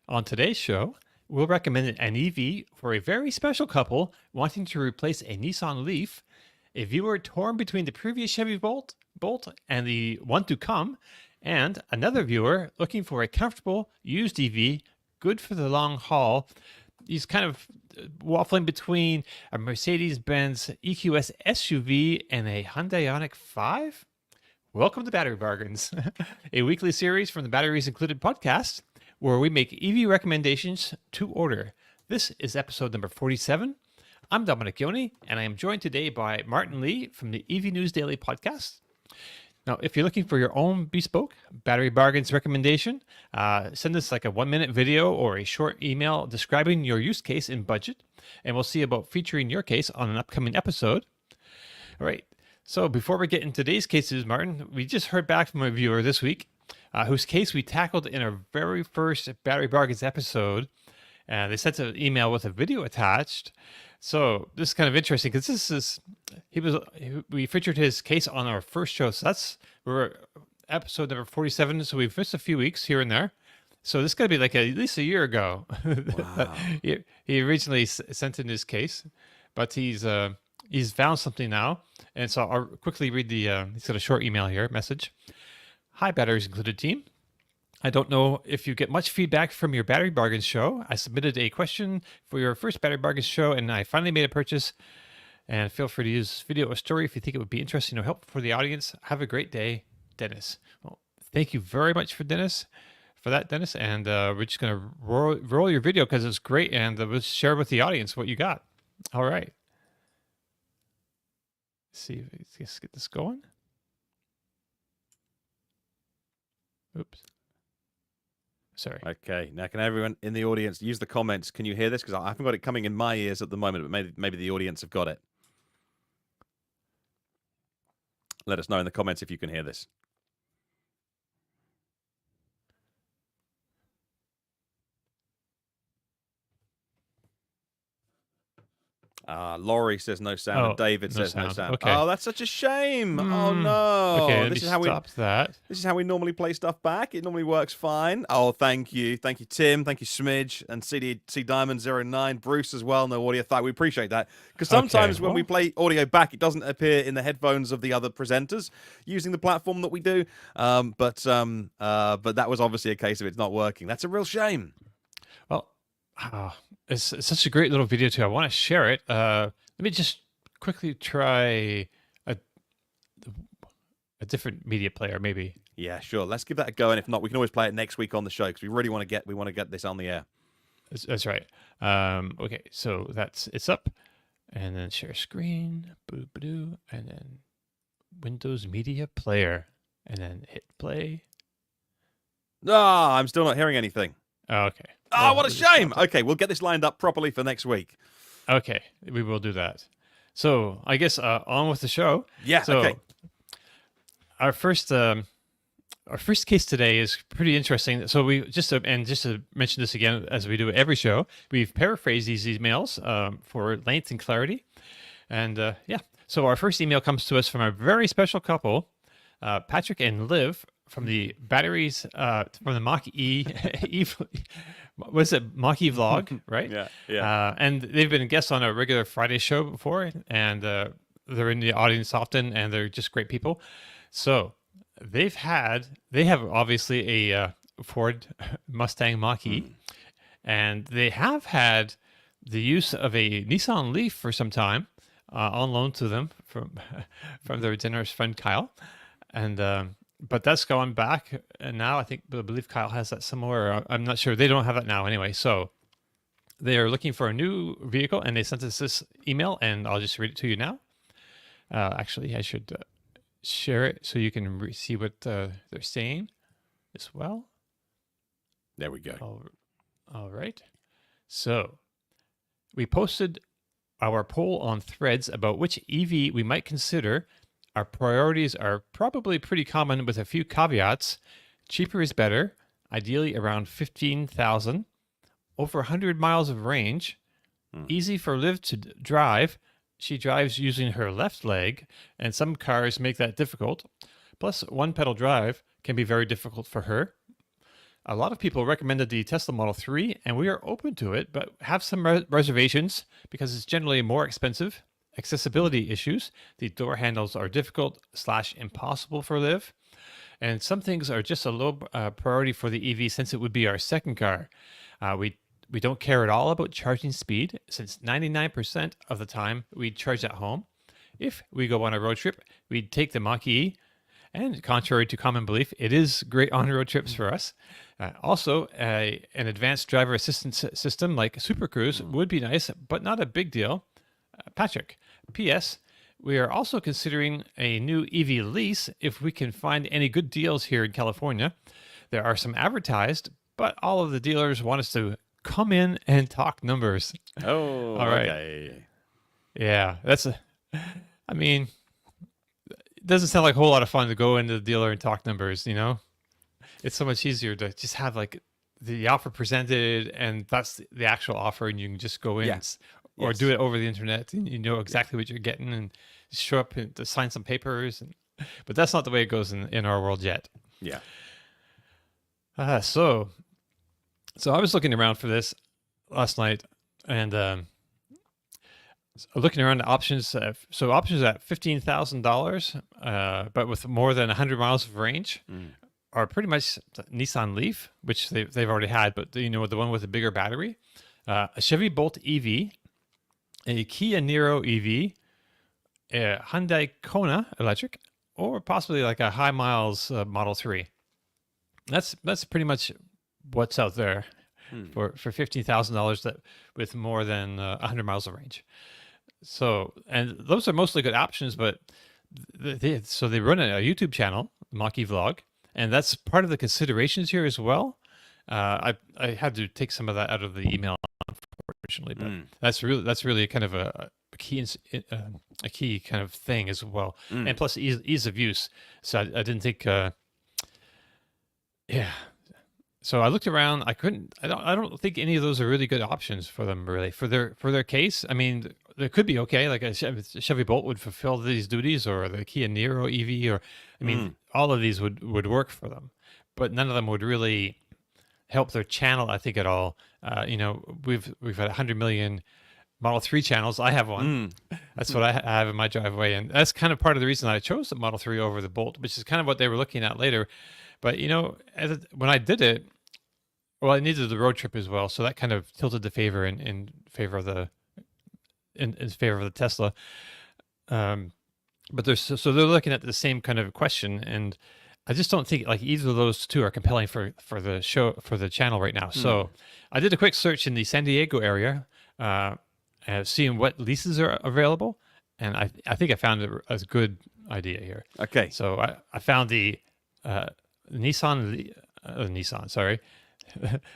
On today's show, we'll recommend an EV for a very special couple wanting to replace a Nissan Leaf, a viewer torn between the previous Chevy Bolt and the one to come, and another viewer looking for a comfortable used EV, good for the long haul. He's kind of waffling between a Mercedes-Benz EQS SUV and a Hyundai Ioniq 5. Welcome to Battery Bargains, a weekly series from the Batteries Included podcast where we make EV recommendations to order. This is episode number 47. I'm Dominic Yoni, and I am joined today by Martin Lee from the EV News Daily podcast. Now, if you're looking for your own bespoke Battery Bargains recommendation, send us like a 1-minute video or a short email describing your use case and budget, and we'll see about featuring your case on an upcoming episode. All right. So before we get into today's cases, Martin, we just heard back from a viewer this week whose case we tackled in our very first Battery Bargains episode. They sent an email with a video attached. So this is kind of interesting because we featured his case on our first show. So we're episode number 47. So we've missed a few weeks here and there. So this got to be like at least a year ago. Wow. he originally sent in his case, but he's found something now. And so I'll quickly read he's got a short email here, message. Hi, Batteries Included team. I don't know if you get much feedback from your Battery Bargains show. I submitted a question for your first Battery Bargains show, and I finally made a purchase. And feel free to use this video or story if you think it would be interesting or helpful for the audience. Have a great day, Dennis. Well, thank you very much for Dennis. And we're just going to roll your video because it's great, and we'll share with the audience what you got. All right. Let's get this going. Oops. Sorry. Okay. Now, can everyone in the audience use the comments? Can you hear this? Because I haven't got it coming in my ears at the moment, but maybe the audience have got it. Let us know in the comments if you can hear this. Laurie says no sound, and David says no sound. Okay. Oh, that's such a shame. Oh no. Okay, this is how This is how we normally play stuff back. It normally works fine. Oh, thank you, Tim, thank you, Smidge, and C Diamond 09, Bruce as well. No audio. We appreciate that because sometimes when we play audio back, it doesn't appear in the headphones of the other presenters using the platform that we do. But that was obviously a case of it's not working. That's a real shame. Well. It's such a great little video too. I want to share it. Let me just quickly try a different media player, maybe. Yeah, sure. Let's give that a go, and if not, we can always play it next week on the show because we really want to get this on the air. That's right. Okay, so it's up, and then share screen, and then Windows Media Player, and then hit play. I'm still not hearing anything. Oh, okay. Oh, what a shame. Okay, we'll get this lined up properly for next week. Okay, we will do that. So I guess on with the show. Yeah, so, okay. Our first case today is pretty interesting. So we just to mention this again, as we do every show, we've paraphrased these emails for length and clarity. And so our first email comes to us from a very special couple, Patrick and Liv, from the batteries, from the Mach-E, was it Mach-E vlog, right? Yeah. And they've been guests on a regular Friday show before, and they're in the audience often, and they're just great people. So they have obviously a Ford Mustang Mach-E, and they have had the use of a Nissan Leaf for some time on loan to them from their generous friend Kyle, and but that's gone back, and now I believe Kyle has that somewhere. I'm not sure. They don't have that now anyway. So they are looking for a new vehicle, and they sent us this email, and I'll just read it to you now. Actually, I should share it so you can see what they're saying as well. There we go. All right. So we posted our poll on Threads about which EV we might consider. Our priorities are probably pretty common with a few caveats. Cheaper is better, ideally around 15,000, over 100 miles of range, easy for Liv to drive. She drives using her left leg, and some cars make that difficult. Plus, one pedal drive can be very difficult for her. A lot of people recommended the Tesla Model 3, and we are open to it, but have some reservations because it's generally more expensive. Accessibility issues. The door handles are difficult / impossible for Liv. And some things are just a low priority for the EV since it would be our second car. We don't care at all about charging speed since 99% of the time we charge at home. If we go on a road trip, we'd take the Mach-E. And contrary to common belief, it is great on road trips for us. Also, an advanced driver assistance system like Super Cruise would be nice, but not a big deal. Patrick, P.S. We are also considering a new EV lease if we can find any good deals here in California. There are some advertised, but all of the dealers want us to come in and talk numbers. Oh, all right. Okay. Yeah, I mean, it doesn't sound like a whole lot of fun to go into the dealer and talk numbers, It's so much easier to just have like the offer presented and that's the actual offer and you can just go in. Yes. Or do it over the internet, and you know exactly what you're getting, and show up and to sign some papers. But that's not the way it goes in our world yet. Yeah. So I was looking around for this last night, and looking around at options. So options at $15,000, but with more than 100 miles of range, are pretty much Nissan Leaf, which they've already had, but the one with a bigger battery, a Chevy Bolt EV. A Kia Niro EV, a Hyundai Kona electric, or possibly like a high miles Model 3. That's pretty much what's out there for $15,000 that with more than 100 miles of range. So, and those are mostly good options, but they run a YouTube channel, Mach-E Vlog, and that's part of the considerations here as well. I had to take some of that out of the email, unfortunately, but that's really kind of a key kind of thing as well, and plus ease of use. So I didn't think, So I looked around. I don't think any of those are really good options for them, really, for their case. I mean, they could be okay. Like a Chevy Bolt would fulfill these duties, or the Kia Niro EV, or I mean, all of these would work for them, but none of them would really help their channel, I think, at all. We've had 100 million Model 3 channels. I have one. That's what I have in my driveway, and that's kind of part of the reason I chose the Model 3 over the Bolt, which is kind of what they were looking at later. But when I did it, well, I needed the road trip as well, so that kind of tilted the favor in favor of the Tesla. But they're looking at the same kind of question, and I just don't think like either of those two are compelling for the channel right now. So I did a quick search in the San Diego area, seeing what leases are available, and I think I found a good idea here. Okay. So I found the Nissan, sorry,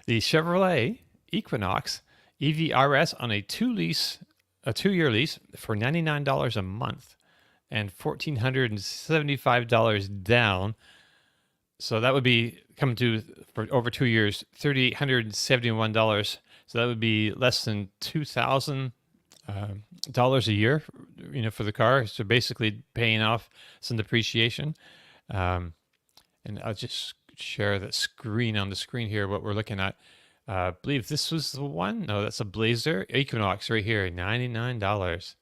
the Chevrolet Equinox EV RS on a 2-year lease for $99 a month and $1,475 down. So that would be coming to, for over 2 years, $3,871. So that would be less than $2,000 a year, for the car. So basically paying off some depreciation. And I'll just share the screen on the screen here, what we're looking at. I believe this was the one. No, that's a Blazer Equinox right here, $99.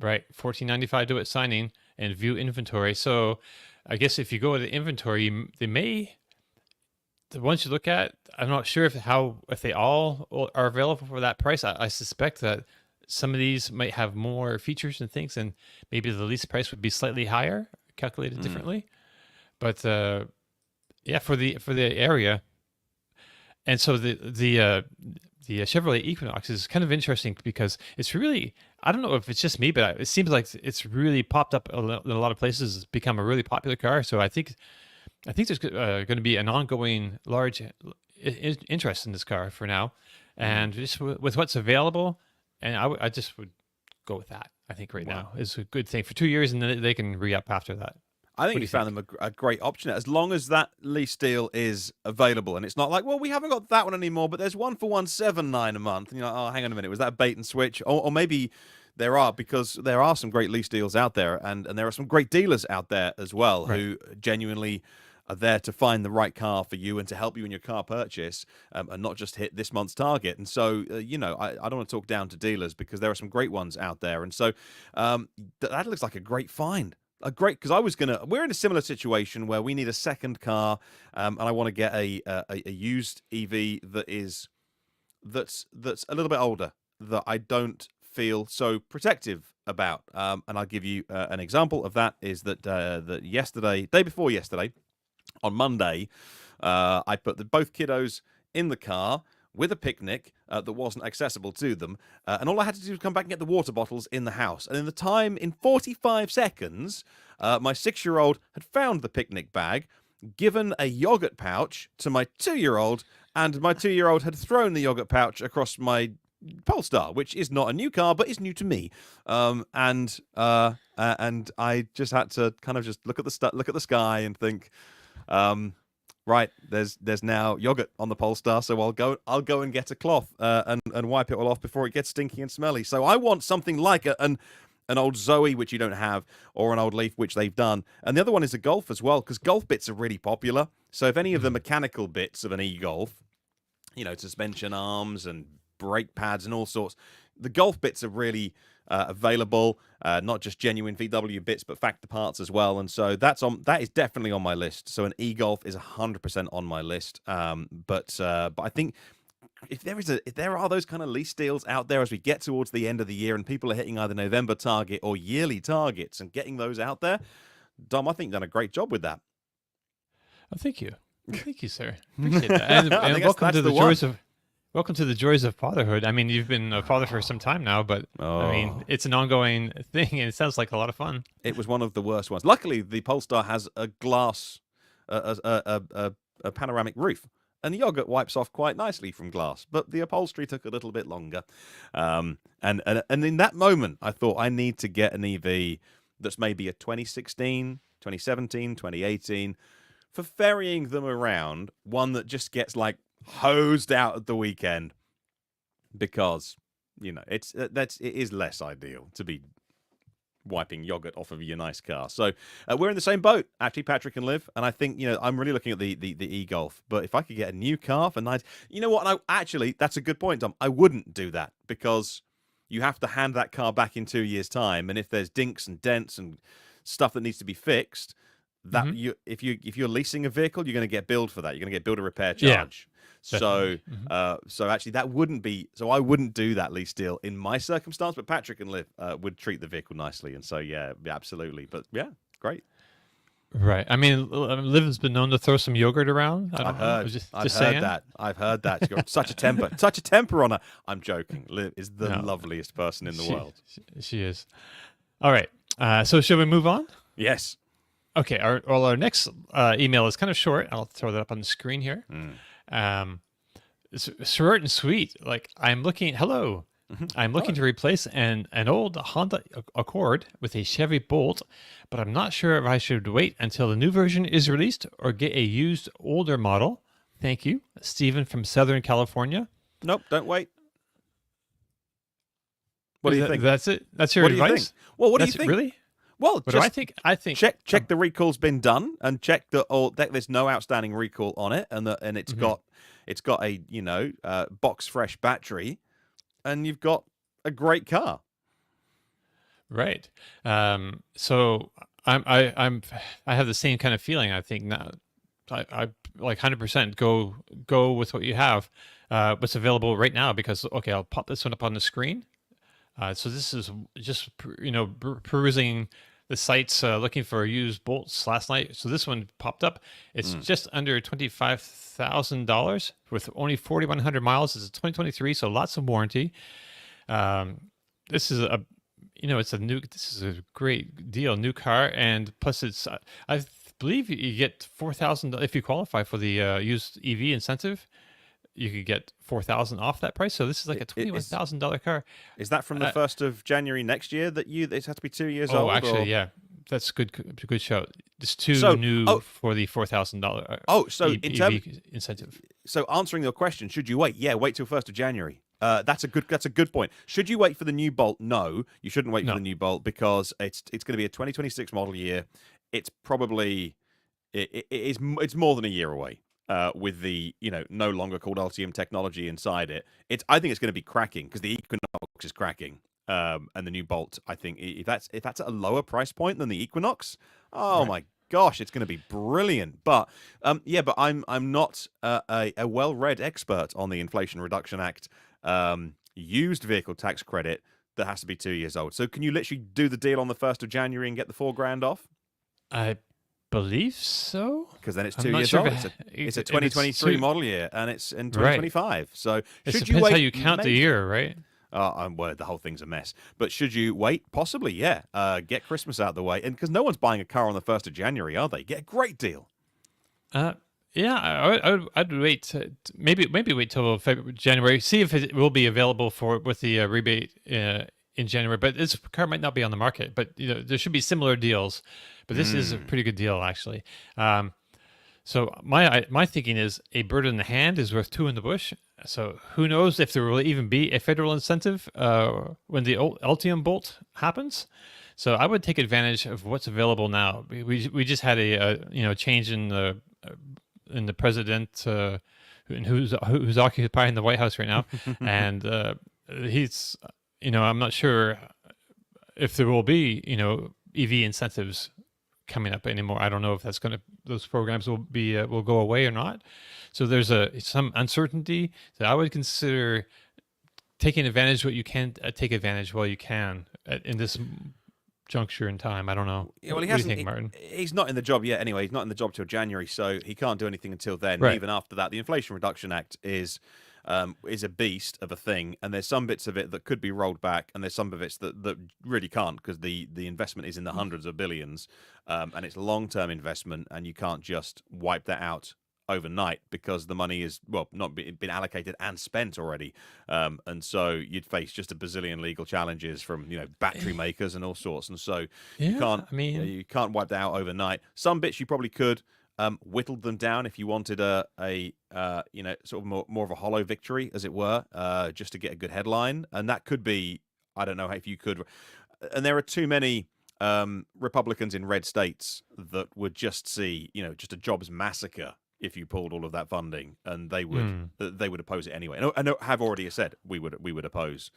Right, $1,495 to it signing and view inventory. So I guess if you go to the inventory, the ones you look at, I'm not sure if they all are available for that price. I suspect that some of these might have more features and things, and maybe the lease price would be slightly higher, calculated differently. But for the area, and so the Chevrolet Equinox is kind of interesting because it's really, I don't know if it's just me, but it seems like it's really popped up in a lot of places. It's become a really popular car. So I think there's going to be an ongoing large interest in this car for now, and just with what's available, and I just would go with that. I think now is a good thing for 2 years, and then they can re-up after that. I think you found them a great option as long as that lease deal is available, and it's not like, well, we haven't got that one anymore, but there's one for $179 a month. And you're like, oh, hang on a minute, was that a bait and switch? Or maybe there are, because there are some great lease deals out there, and there are some great dealers out there as well who genuinely are there to find the right car for you and to help you in your car purchase, and not just hit this month's target. And so, I don't want to talk down to dealers because there are some great ones out there. And so that looks like a great find. Because we're in a similar situation where we need a second car, and I want to get a used EV that's a little bit older, that I don't feel so protective about. And I'll give you an example of that is that day before yesterday, on Monday, I put both kiddos in the car with a picnic that wasn't accessible to them, and all I had to do was come back and get the water bottles in the house. And in 45 seconds, my 6-year-old had found the picnic bag, given a yogurt pouch to my 2-year-old, and my 2-year-old had thrown the yogurt pouch across my Polestar, which is not a new car, but is new to me. And I just had to kind of just look at the sky and think, right, there's now yogurt on the Polestar, so I'll go and get a cloth and wipe it all off before it gets stinky and smelly. So I want something like an old Zoe, which you don't have, or an old Leaf, which they've done. And the other one is a Golf as well, because Golf bits are really popular. So if any of the mechanical bits of an e-Golf, suspension arms and brake pads and all sorts, the Golf bits are really available, not just genuine VW bits, but factor parts as well. And so that is definitely on my list. So an e-Golf is 100% on my list. But I think if there are those kind of lease deals out there as we get towards the end of the year and people are hitting either November target or yearly targets and getting those out there, Dom, I think you've done a great job with that. Oh, thank you. Thank you, sir. Appreciate that. And welcome to the joys of fatherhood. I mean, you've been a father for some time now, but I mean, it's an ongoing thing, and it sounds like a lot of fun. It was one of the worst ones. Luckily, the Polestar has a glass, a panoramic roof, and the yogurt wipes off quite nicely from glass. But the upholstery took a little bit longer. And in that moment, I thought I need to get an EV that's maybe a 2016, 2017, 2018. For ferrying them around, one that just gets like hosed out at the weekend, because it is less ideal to be wiping yogurt off of your nice car. So we're in the same boat, actually, Patrick and Liv, and I think I'm really looking at the e-Golf. But if I could get a new car for nice, actually, that's a good point, Dom. I wouldn't do that, because you have to hand that car back in 2 years' time, and if there's dinks and dents and stuff that needs to be fixed, that if you're leasing a vehicle, you're going to get billed for that. You're going to get billed a repair charge. Yeah, so actually that wouldn't be. So I wouldn't do that lease deal in my circumstance. But Patrick and Liv would treat the vehicle nicely, and so yeah, absolutely. But yeah, great. Right. I mean, Liv has been known to throw some yogurt around. I've heard that. I've heard that. She's got such a temper on her. I'm joking. Liv is the loveliest person in the world. She is. All right. So should we move on? Yes. Okay, our next email is kind of short. I'll throw that up on the screen here. It's short and sweet. Like, I'm looking to replace an old Honda Accord with a Chevy Bolt, but I'm not sure if I should wait until the new version is released or get a used older model. Thank you, Stephen from Southern California. Nope, don't wait. What do you think? That's it? That's your advice? Well, what do you think? Really? Well, what do I think? I think check the recall's been done, and check that there's no outstanding recall on it, and it's got a box fresh battery, and you've got a great car. Right. So I have the same kind of feeling. I think now I like 100% go with what you have, what's available right now, because okay, I'll pop this one up on the screen. So this is just perusing the sites, looking for used bolts last night. So this one popped up. It's just under $25,000 with only 4,100 miles. It's a 2023, so lots of warranty. This is a great deal, new car, and plus it's I believe you get $4,000 if you qualify for the used EV incentive. You could get $4,000 off that price. So this is like a $21,000 car. Is that from the 1st of January next year that it has to be 2 years old? Oh, actually, yeah. That's good show. It's new for the $4,000 EV incentive. So answering your question, should you wait? Yeah, wait till 1st of January. That's a good point. Should you wait for the new Bolt? No, you shouldn't wait for the new Bolt, because it's going to be a 2026 model year. It's probably it's more than a year away. With the no longer called Ultium technology inside it, I think it's going to be cracking because the Equinox is cracking, and the new Bolt. I think if that's at a lower price point than the Equinox, oh Right. my gosh, it's going to be brilliant. But but I'm not a well-read expert on the Inflation Reduction Act used vehicle tax credit that has to be 2 years old. So can you literally do the deal on the 1st of January and get the $4,000 off? I believe so. Because then it's I'm 2 not years sure old. if It's a if 2023 model year, and it's in right. 2025. So It should you depends wait? how you count the year, right? Well, the whole thing's a mess. But should you wait? Possibly, yeah. Get Christmas out of the way, and because no one's buying a car on the 1st of January, are they? Get a great deal. Yeah, I'd wait. Maybe wait till January. See if it will be available with the rebate in January. But this car might not be on the market. But there should be similar deals. But this is a pretty good deal actually. So my thinking is a bird in the hand is worth two in the bush. So who knows if there will even be a federal incentive when the Ultium Bolt happens. So I would take advantage of what's available now. We just had a change in the president and who's occupying the White House right now, and he's I'm not sure if there will be EV incentives coming up anymore. I don't know if those programs will go away or not. So there's some uncertainty that I would consider taking advantage of what you can take advantage while you can in this juncture in time. I don't know. Yeah, well, What do you think, Martin? He's not in the job yet. Anyway, he's not in the job till January, so he can't do anything until then. Right. Even after that, the Inflation Reduction Act is a beast of a thing, and there's some bits of it that could be rolled back, and there's some of it that really can't because the investment is in the hundreds of billions, and it's long-term investment, and you can't just wipe that out overnight because the money is not been allocated and spent already, and so you'd face just a bazillion legal challenges from battery makers and all sorts, and so you can't you can't wipe that out overnight. Some bits you probably could whittled them down if you wanted a sort of more of a hollow victory, as it were, just to get a good headline, and that could be, I don't know if you could, and there are too many Republicans in red states that would just see just a jobs massacre if you pulled all of that funding, and they would oppose it anyway. And I have already said we would oppose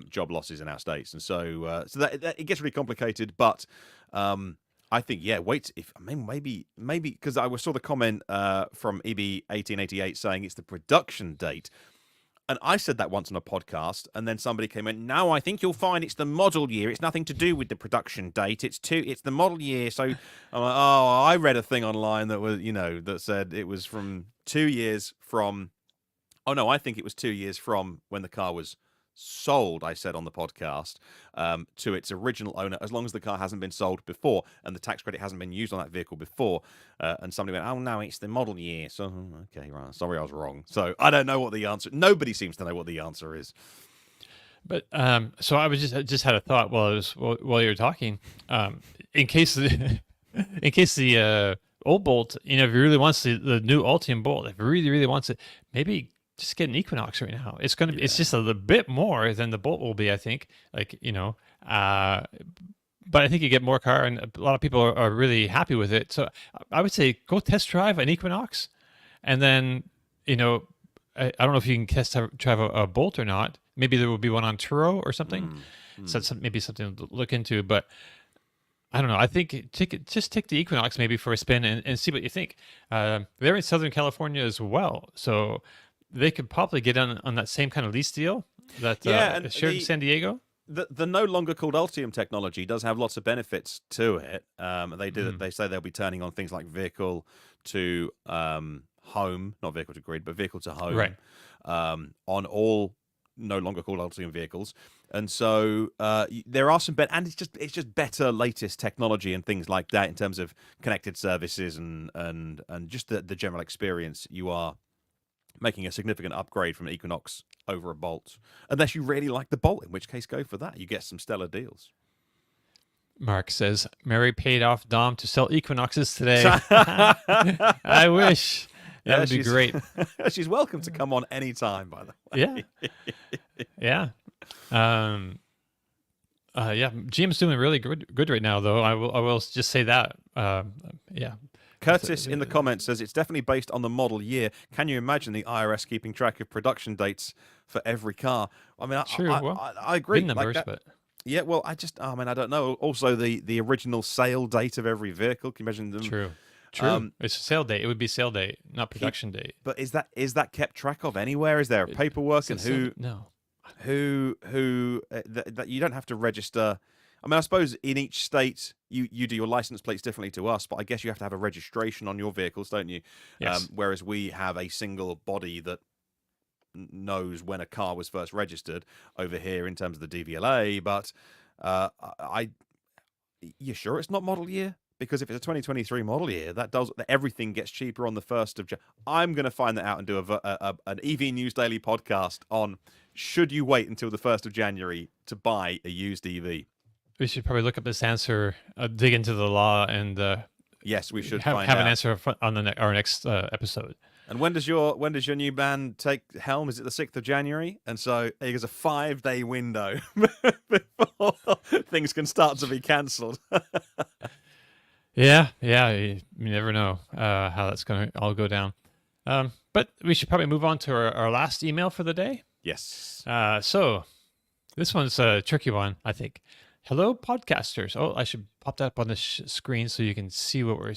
job losses in our states, and so that it gets really complicated. But I think wait maybe because I saw the comment from EB1888 saying it's the production date. And I said that once on a podcast, and then somebody came in. No, I think you'll find it's the model year. It's nothing to do with the production date. It's the model year. So I'm like, oh, I read a thing online that was, that said it was from 2 years from. Oh no, I think it was 2 years from when the car was sold. I said on the podcast to its original owner, as long as the car hasn't been sold before and the tax credit hasn't been used on that vehicle before. And somebody went, "Oh no, it's the model year." So okay, right. Sorry, I was wrong. So I don't know what the answer. Nobody seems to know what the answer is. But so I was just had a thought while you were talking. In case the old Bolt, if he really wants the new Ultium Bolt, if he really wants it, maybe just get an Equinox right now. It's it's just a little bit more than the Bolt will be, I think. But I think you get more car, and a lot of people are really happy with it. So I would say go test drive an Equinox, and then I don't know if you can test drive a Bolt or not. Maybe there will be one on Turo or something. So that's maybe something to look into. But I don't know. I think just take the Equinox maybe for a spin and see what you think. They're in Southern California as well, so they could probably get on that same kind of lease deal that shared in San Diego. The no longer called Ultium technology does have lots of benefits to it. They say they'll be turning on things like vehicle to home, not vehicle to grid, but vehicle to home, right, on all no longer called Ultium vehicles. And so there are some and it's just better latest technology and things like that in terms of connected services and just the general experience. You are making a significant upgrade from Equinox over a Bolt, unless you really like the Bolt, in which case go for that. You get some stellar deals. Mark says, Mary paid off Dom to sell Equinoxes today. I wish. That would be great. She's welcome to come on anytime, by the way. Yeah. GM's doing really good right now, though. I will just say that. Curtis in the comments says it's definitely based on the model year. Can you imagine the IRS keeping track of production dates for every car? I mean, I agree. VIN numbers, but yeah, well, I don't know. Also, the original sale date of every vehicle. Can you imagine them? True. It's sale date. It would be sale date, not production date. But is that kept track of anywhere? Is there a paperwork and who? No. That you don't have to register. I mean, I suppose in each state you do your license plates differently to us, but I guess you have to have a registration on your vehicles, don't you? Yes. Whereas we have a single body that knows when a car was first registered over here in terms of the DVLA. But you sure it's not model year? Because if it's a 2023 model year, that everything gets cheaper on the 1st of January. I'm going to find that out and do an EV News Daily podcast on should you wait until the 1st of January to buy a used EV. We should probably look up this answer, dig into the law, and yes, we should have an answer on our next episode. And when does your new band take helm? Is it the 6th of January? And so there's a 5-day window before things can start to be cancelled. Yeah, you never know how that's going to all go down. But we should probably move on to our last email for the day. Yes. So this one's a tricky one, I think. Hello, podcasters. Oh, I should pop that up on the screen so you can see what we're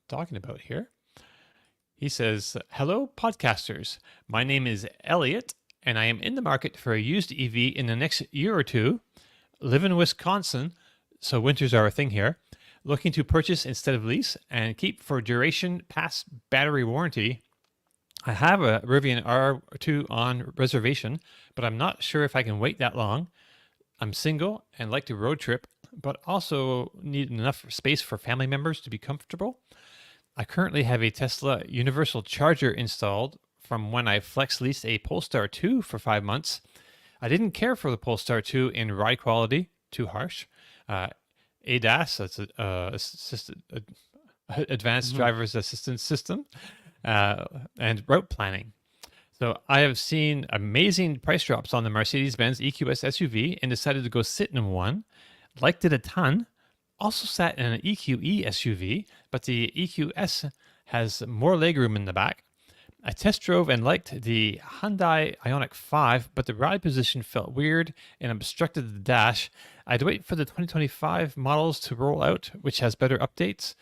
talking about here. He says, hello, podcasters. My name is Elliot, and I am in the market for a used EV in the next year or two. Live in Wisconsin, so winters are a thing here. Looking to purchase instead of lease and keep for duration past battery warranty. I have a Rivian R2 on reservation, but I'm not sure if I can wait that long. I'm single and like to road trip, but also need enough space for family members to be comfortable. I currently have a Tesla universal charger installed from when I flex leased a Polestar 2 for 5 months. I didn't care for the Polestar 2 in ride quality, too harsh. ADAS, that's advanced driver's assistance system, and route planning. So I have seen amazing price drops on the Mercedes-Benz EQS SUV and decided to go sit in one. Liked it a ton. Also sat in an EQE SUV, but the EQS has more legroom in the back. I test drove and liked the Hyundai Ioniq 5, but the ride position felt weird and obstructed the dash. I'd wait for the 2025 models to roll out, which has better updates.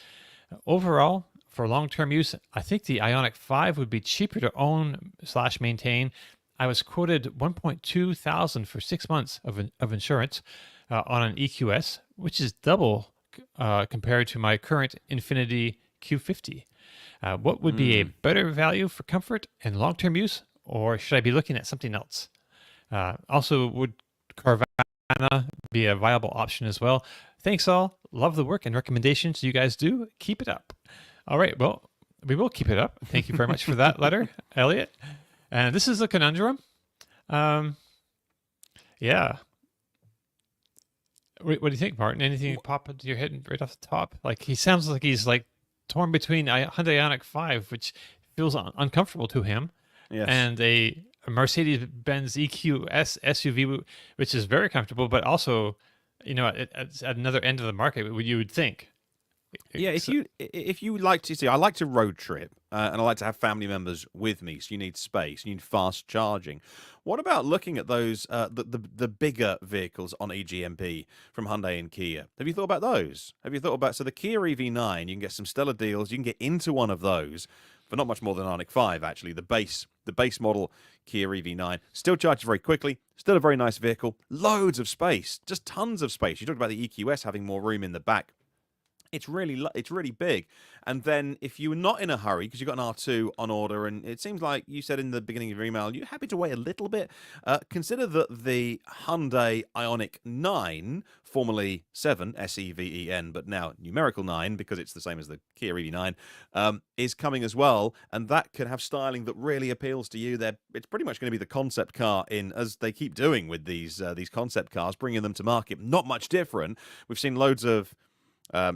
Overall, for long-term use, I think the Ioniq 5 would be cheaper to own/maintain. I was quoted $1.2 thousand for 6 months of insurance on an EQS, which is double compared to my current Infiniti Q50. What would be a better value for comfort and long-term use, or should I be looking at something else? Also, would Carvana be a viable option as well? Thanks all. Love the work and recommendations you guys do. Keep it up. All right. Well, we will keep it up. Thank you very much for that letter, Elliot. And this is a conundrum. Yeah. What do you think, Martin? Anything pop into your head right off the top? Like, he sounds like he's like torn between a Hyundai Ioniq 5, which feels uncomfortable to him, yes, and a Mercedes-Benz EQS SUV, which is very comfortable, but also, at another end of the market, you would think. Yeah, if you like to see, I like to road trip, and I like to have family members with me. So you need space, you need fast charging. What about looking at those the bigger vehicles on EGMP from Hyundai and Kia? Have you thought about those? Have you thought about the Kia EV9? You can get some stellar deals. You can get into one of those for not much more than Ioniq 5. Actually, the base model Kia EV9 still charges very quickly. Still a very nice vehicle. Loads of space, just tons of space. You talked about the EQS having more room in the back. It's really big. And then if you're not in a hurry because you've got an R2 on order, and it seems like you said in the beginning of your email, you're happy to wait a little bit, consider that the Hyundai Ioniq 9, formerly 7, S-E-V-E-N, but now numerical 9 because it's the same as the Kia EV9, is coming as well. And that could have styling that really appeals to you. It's pretty much going to be the concept car as they keep doing with these concept cars, bringing them to market. Not much different. We've seen loads of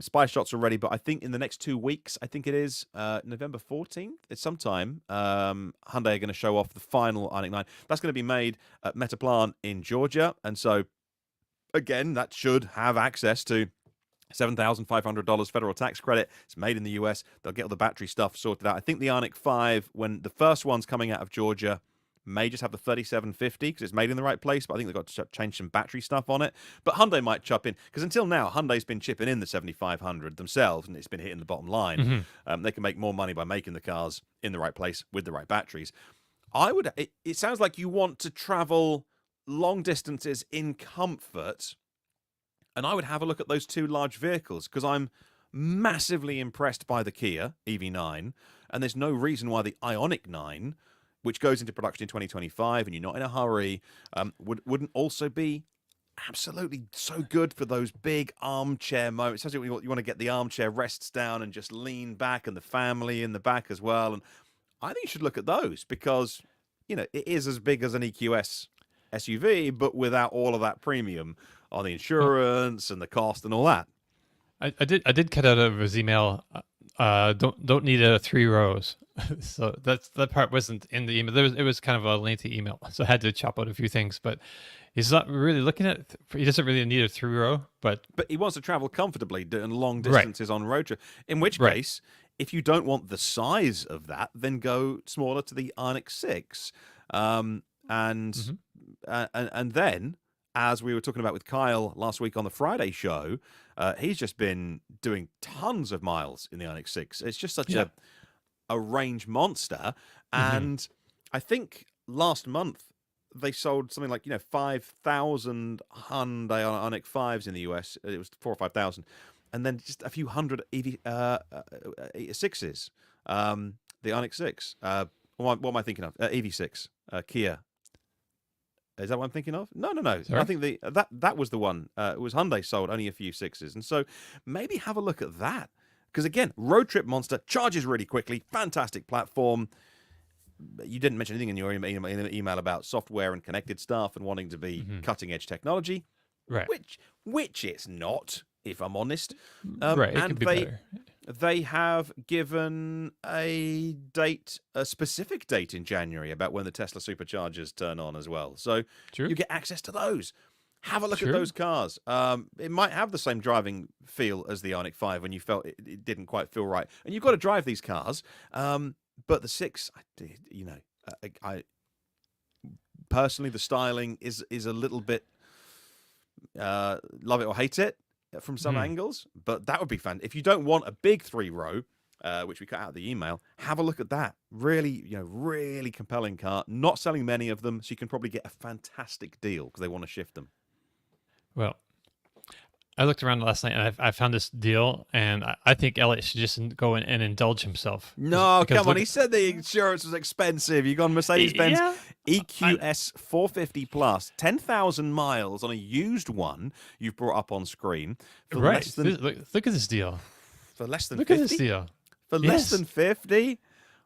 spy shots already, but I think in the next 2 weeks, I think it is November 14th, it's sometime, Hyundai are going to show off the final Ioniq 9. That's going to be made at Metaplan in Georgia, and so again, that should have access to $7,500 federal tax credit. It's made in the US. They'll get all the battery stuff sorted out. I think the Ioniq 5, when the first one's coming out of Georgia, may just have the 3750 because it's made in the right place, but I think they've got to change some battery stuff on it. But Hyundai might chip in, because until now, Hyundai's been chipping in the 7500 themselves, and it's been hitting the bottom line. They can make more money by making the cars in the right place with the right batteries. It sounds like you want to travel long distances in comfort, and I would have a look at those two large vehicles, because I'm massively impressed by the Kia EV9, and there's no reason why the Ioniq 9, which goes into production in 2025, and you're not in a hurry, wouldn't also be absolutely so good for those big armchair moments. Especially when you want to get the armchair rests down and just lean back, and the family in the back as well. And I think you should look at those, because, it is as big as an EQS SUV, but without all of that premium on the insurance and the cost and all that. I did cut out of his email. Don't need a 3 rows. So that part wasn't in the email. It was kind of a lengthy email, so I had to chop out a few things. But he's not really looking at. He doesn't really need a 3 row, but he wants to travel comfortably doing long distances on road trip. In which case, if you don't want the size of that, then go smaller to the Ioniq 6, and then, as we were talking about with Kyle last week on the Friday show, he's just been doing tons of miles in the Ioniq 6. It's just such a range monster. And I think last month they sold something like 5,000 Hyundai Ioniq 5s in the US. It was 4,000 or 5,000, and then just a few hundred EV 6s. The Ioniq 6. What am I thinking of? EV6 Kia. Is that what I'm thinking of? No. Sorry? I think that was the one. It was Hyundai sold only a few 6s, and so maybe have a look at that. Because again, road trip monster, charges really quickly, fantastic platform. You didn't mention anything in your email about software and connected stuff and wanting to be cutting edge technology, right? Which it's not, if I'm honest. Right, it could be better. They have given a specific date in January about when the Tesla superchargers turn on as well. So you get access to those. Have a look at those cars. It might have the same driving feel as the Ioniq 5 when you felt it didn't quite feel right. And you've got to drive these cars. But the 6, I personally, the styling is a little bit love it or hate it from some angles. But that would be fun. If you don't want a big 3 row, which we cut out of the email, have a look at that. Really, really compelling car. Not selling many of them, so you can probably get a fantastic deal because they want to shift them. Well, I looked around last night and I found this deal, and I think Elliot should just go in and indulge himself. No, come on. He said the insurance was expensive. You got Mercedes-Benz EQS 450 plus, 10,000 miles on a used one you've brought up on screen. For less than, look at this deal. For less than look 50? At this deal. For less than 50?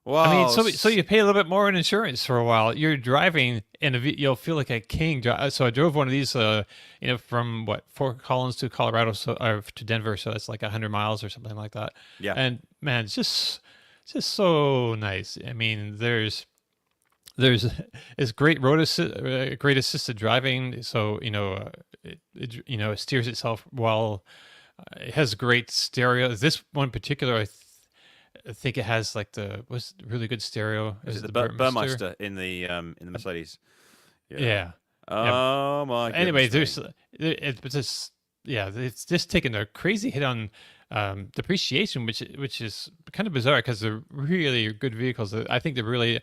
Wow. I mean, so you pay a little bit more in insurance for a while. You're driving in you'll feel like a king. So I drove one of these, from Fort Collins to Colorado, to Denver. So that's like 100 miles or something like that. Yeah. And man, it's just so nice. I mean, there's it's great great assisted driving. So it steers itself well. It has great stereo. This one in particular, I think it has was really good stereo. Is it the Burmeister in the Mercedes? Yeah. Oh my goodness. Anyway, it's just taking a crazy hit on depreciation, which is kind of bizarre because they're really good vehicles. I think they're really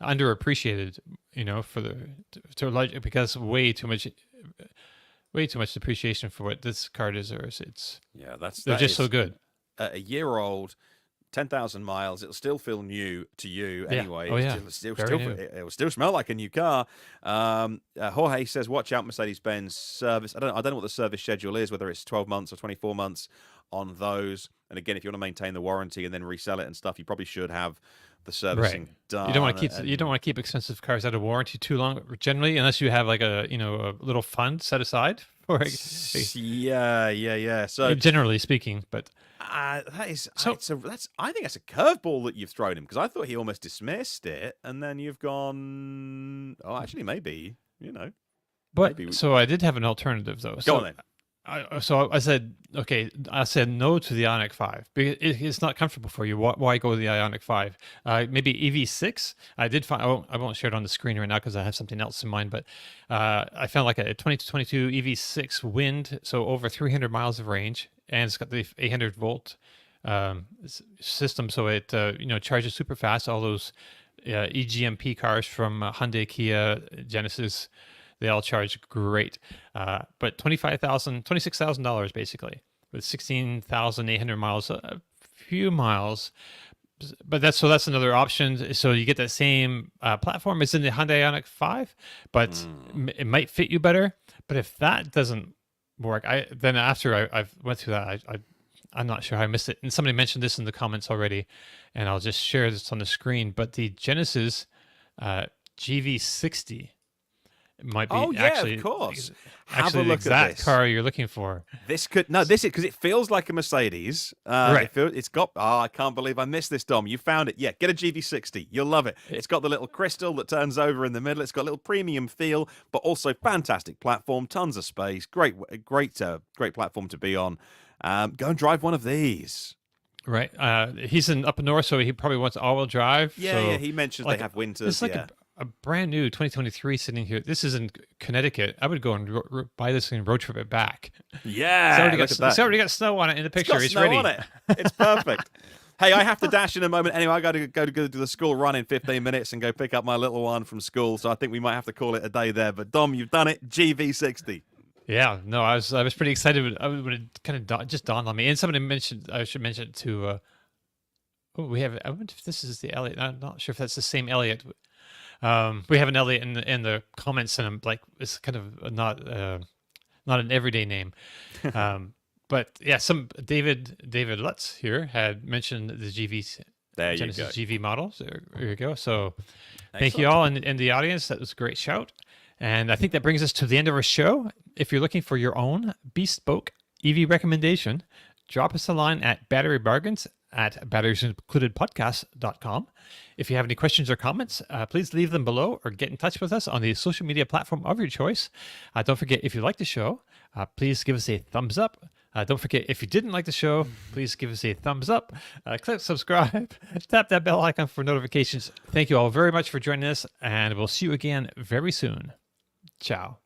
underappreciated, because way too much depreciation for what this car deserves. They're just so good. A year old. 10,000 miles. It'll still feel new to you anyway. Oh, yeah. It will still smell like a new car. Jorge says, watch out Mercedes-Benz service. I don't know what the service schedule is, whether it's 12 months or 24 months on those. And again, if you want to maintain the warranty and then resell it and stuff, you probably should have the servicing done. You don't want to keep expensive cars out of warranty too long, generally, unless you have a little fund set aside for it. Yeah. So generally speaking, but I think that's a curveball that you've thrown him, because I thought he almost dismissed it, and then you've gone, oh, actually, maybe, But maybe. So I did have an alternative though. Go on then. So I said, okay, I said no to the Ioniq 5 because it's not comfortable for you. Why go with the Ioniq 5? Maybe EV6. I did find, I won't share it on the screen right now because I have something else in mind, but I found like a 2022 EV6 wind, so over 300 miles of range, and it's got the 800 volt system, so it charges super fast. All those EGMP cars from Hyundai, Kia, Genesis, they all charge great. But $26,000 basically, with 16,800 miles, a few miles. But that's another option. So you get that same platform as in the Hyundai Ioniq 5, but it might fit you better. But if that doesn't work, then after I went through that, I'm not sure how I missed it. And somebody mentioned this in the comments already, and I'll just share this on the screen. But the Genesis GV60 might be of course. Have a the look exact at this car you're looking for. This is because it feels like a Mercedes. Right. It's got. Oh, I can't believe I missed this, Dom. You found it. Yeah, get a GV60. You'll love it. It's got the little crystal that turns over in the middle. It's got a little premium feel, but also fantastic platform, tons of space. Great platform to be on. Go and drive one of these. Right. He's up north, so he probably wants all-wheel drive. Yeah. He mentions they have winters. It's like a brand new 2023 sitting here. This is in Connecticut. I would go and buy this and road trip it back. Yeah, it's already got snow on it in the picture. It's ready. On it. It's perfect. Hey, I have to dash in a moment. Anyway, I got to go to the school run in 15 minutes and go pick up my little one from school. So I think we might have to call it a day there. But Dom, you've done it. GV60. Yeah, no, I was pretty excited when it kind of just dawned on me. And somebody mentioned, I should mention it to. We have. I wonder if this is the Elliot. I'm not sure if that's the same Elliot. We have an Elliot in the comments, and I'm like, it's kind of not an everyday name. But yeah, some David Lutz here had mentioned the Genesis GV model. So there you go. So thank you all in the audience. That was a great shout. And I think that brings us to the end of our show. If you're looking for your own bespoke EV recommendation, drop us a line at batteriesincludedpodcast.com. If you have any questions or comments, please leave them below or get in touch with us on the social media platform of your choice. Don't forget, if you like the show, please give us a thumbs up. Don't forget, if you didn't like the show, please give us a thumbs up. Click subscribe. Tap that bell icon for notifications. Thank you all very much for joining us, and we'll see you again very soon. Ciao.